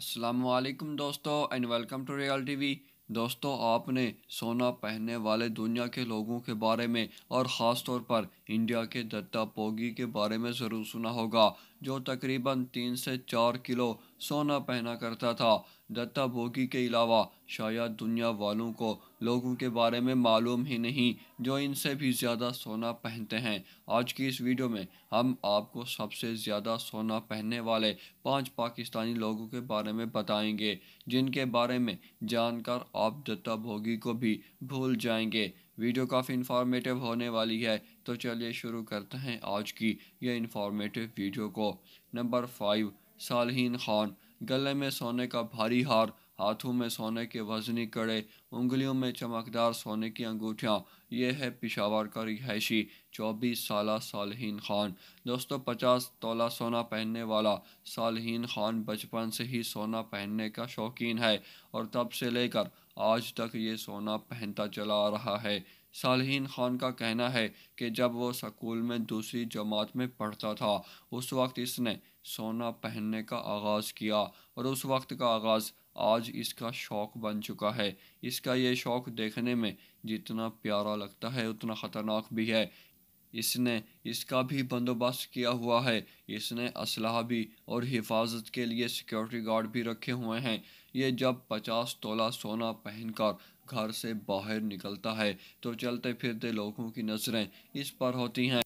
السلام علیکم دوستو and welcome to real TV وی۔ دوستو، آپ نے سونا پہننے والے دنیا کے لوگوں کے بارے میں اور خاص طور پر انڈیا کے دتا پوگی کے بارے میں ضرور سنا ہوگا، جو تقریباً 3 سے 4 کلو سونا پہنا کرتا تھا۔ دتا بوگی کے علاوہ شاید دنیا والوں کو لوگوں کے بارے میں معلوم ہی نہیں جو ان سے بھی زیادہ سونا پہنتے ہیں۔ آج کی اس ویڈیو میں ہم آپ کو سب سے زیادہ سونا پہننے والے 5 پاکستانی لوگوں کے بارے میں بتائیں گے، جن کے بارے میں جان کر آپ دتا بھوگی کو بھی بھول جائیں گے۔ ویڈیو کافی انفارمیٹیو ہونے والی ہے، تو چلیے شروع کرتے ہیں آج کی یہ انفارمیٹیو ویڈیو کو۔ نمبر 5، صالحین خان۔ گلے میں سونے کا بھاری ہار، ہاتھوں میں سونے کے وزنی کڑے، انگلیوں میں چمکدار سونے کی انگوٹھیاں۔ یہ ہے پشاور کا رہائشی 24 سالہ صالحین خان۔ دوستو، 50 تولہ سونا پہننے والا صالحین خان بچپن سے ہی سونا پہننے کا شوقین ہے اور تب سے لے کر آج تک یہ سونا پہنتا چلا آ رہا ہے۔ صالحین خان کا کہنا ہے کہ جب وہ سکول میں دوسری جماعت میں پڑھتا تھا، اس وقت اس نے سونا پہننے کا آغاز کیا اور اس وقت کا آغاز آج اس کا شوق بن چکا ہے۔ اس کا یہ شوق دیکھنے میں جتنا پیارا لگتا ہے اتنا خطرناک بھی ہے۔ اس نے اس کا بھی بندوبست کیا ہوا ہے۔ اس نے اسلحہ بھی اور حفاظت کے لیے سیکیورٹی گارڈ بھی رکھے ہوئے ہیں۔ یہ جب 50 تولہ سونا پہن کر گھر سے باہر نکلتا ہے تو چلتے پھرتے لوگوں کی نظریں اس پر ہوتی ہیں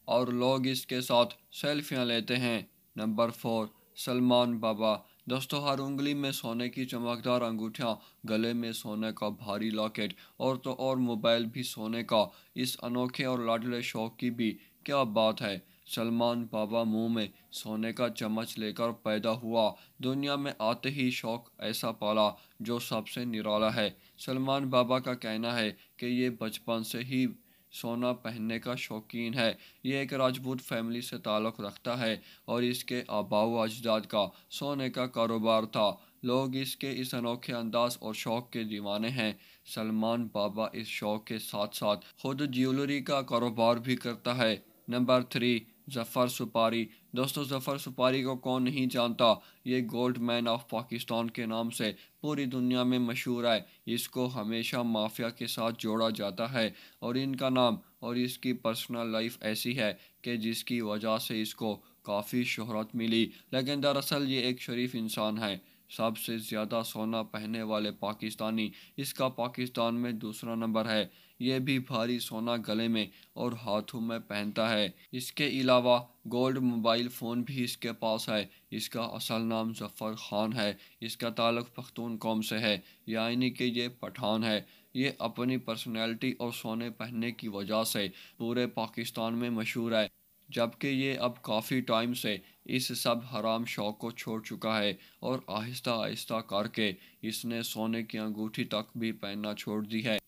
اور لوگ اس کے ساتھ سیلفیاں لیتے ہیں۔ نمبر 4، سلمان بابا۔ دوستو، ہر انگلی میں سونے کی چمکدار انگوٹھیاں، گلے میں سونے کا بھاری لاکٹ اور تو اور موبائل بھی سونے کا۔ اس انوکھے اور لاڈلے شوق کی بھی کیا بات ہے۔ سلمان بابا منہ میں سونے کا چمچ لے کر پیدا ہوا، دنیا میں آتے ہی شوق ایسا پالا جو سب سے نرالا ہے۔ سلمان بابا کا کہنا ہے کہ یہ بچپن سے ہی سونا پہننے کا شوقین ہے۔ یہ ایک راجپوت فیملی سے تعلق رکھتا ہے اور اس کے آباء و اجداد کا سونے کا کاروبار تھا۔ لوگ اس کے اس انوکھے انداز اور شوق کے دیوانے ہیں۔ سلمان بابا اس شوق کے ساتھ ساتھ خود جیولری کا کاروبار بھی کرتا ہے۔ نمبر 3، ظفر سپاری۔ دوستو، ظفر سپاری کو کون نہیں جانتا۔ یہ گولڈ مین آف پاکستان کے نام سے پوری دنیا میں مشہور ہے۔ اس کو ہمیشہ مافیا کے ساتھ جوڑا جاتا ہے اور ان کا نام اور اس کی پرسنل لائف ایسی ہے کہ جس کی وجہ سے اس کو کافی شہرت ملی، لیکن دراصل یہ ایک شریف انسان ہے۔ سب سے زیادہ سونا پہننے والے پاکستانی، اس کا پاکستان میں دوسرا نمبر ہے۔ یہ بھی بھاری سونا گلے میں اور ہاتھوں میں پہنتا ہے۔ اس کے علاوہ گولڈ موبائل فون بھی اس کے پاس ہے۔ اس کا اصل نام ظفر خان ہے۔ اس کا تعلق پختون قوم سے ہے، یعنی کہ یہ پٹھان ہے۔ یہ اپنی پرسنالٹی اور سونے پہننے کی وجہ سے پورے پاکستان میں مشہور ہے، جبکہ یہ اب کافی ٹائم سے اس سب حرام شوق کو چھوڑ چکا ہے اور آہستہ آہستہ کر کے اس نے سونے کی انگوٹھی تک بھی پہننا چھوڑ دی ہے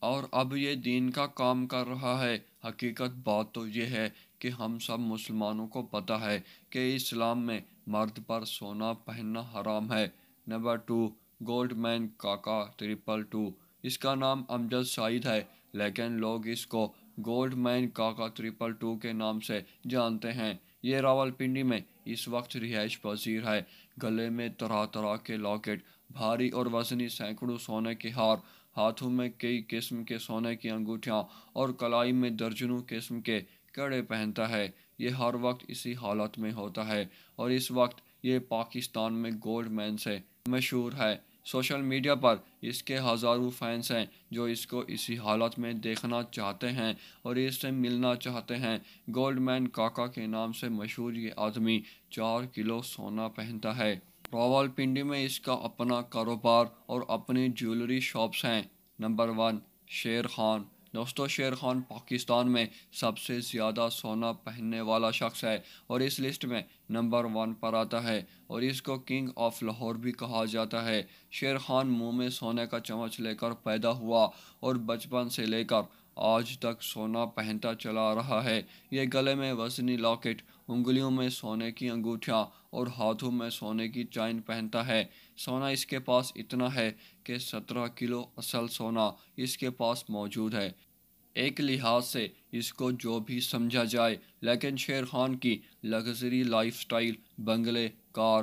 اور اب یہ دین کا کام کر رہا ہے۔ حقیقت بات تو یہ ہے کہ ہم سب مسلمانوں کو پتہ ہے کہ اسلام میں مرد پر سونا پہننا حرام ہے۔ نمبر 2، گولڈ مین کاکا 222۔ اس کا نام امجد سعید ہے، لیکن لوگ اس کو گولڈ مین کاکا 222 کے نام سے جانتے ہیں۔ یہ راولپنڈی میں اس وقت رہائش پذیر ہے۔ گلے میں طرح طرح کے لاکٹ، بھاری اور وزنی سینکڑوں سونے کے ہار، ہاتھوں میں کئی قسم کے سونے کی انگوٹھیاں اور کلائی میں درجنوں قسم کے کڑے پہنتا ہے۔ یہ ہر وقت اسی حالت میں ہوتا ہے اور اس وقت یہ پاکستان میں گولڈ مین سے مشہور ہے۔ سوشل میڈیا پر اس کے ہزاروں فینس ہیں جو اس کو اسی حالت میں دیکھنا چاہتے ہیں اور اس سے ملنا چاہتے ہیں۔ گولڈ مین کاکا کے نام سے مشہور یہ آدمی 4 کلو سونا پہنتا ہے۔ راولپنڈی میں اس کا اپنا کاروبار اور اپنی جیولری شاپس ہیں۔ نمبر 1، شیر خان۔ دوستو، شیر خان پاکستان میں سب سے زیادہ سونا پہننے والا شخص ہے اور اس لسٹ میں نمبر 1 پر آتا ہے اور اس کو کنگ آف لاہور بھی کہا جاتا ہے۔ شیر خان منہ میں سونے کا چمچ لے کر پیدا ہوا اور بچپن سے لے کر آج تک سونا پہنتا چلا آ رہا ہے۔ یہ گلے میں وزنی لاکٹ، انگلیوں میں سونے کی انگوٹھیاں اور ہاتھوں میں سونے کی چین پہنتا ہے۔ سونا اس کے پاس اتنا ہے کہ 17 کلو اصل سونا اس کے پاس موجود ہے۔ ایک لحاظ سے اس کو جو بھی سمجھا جائے، لیکن شیر خان کی لگژری لائف سٹائل، بنگلے، کار،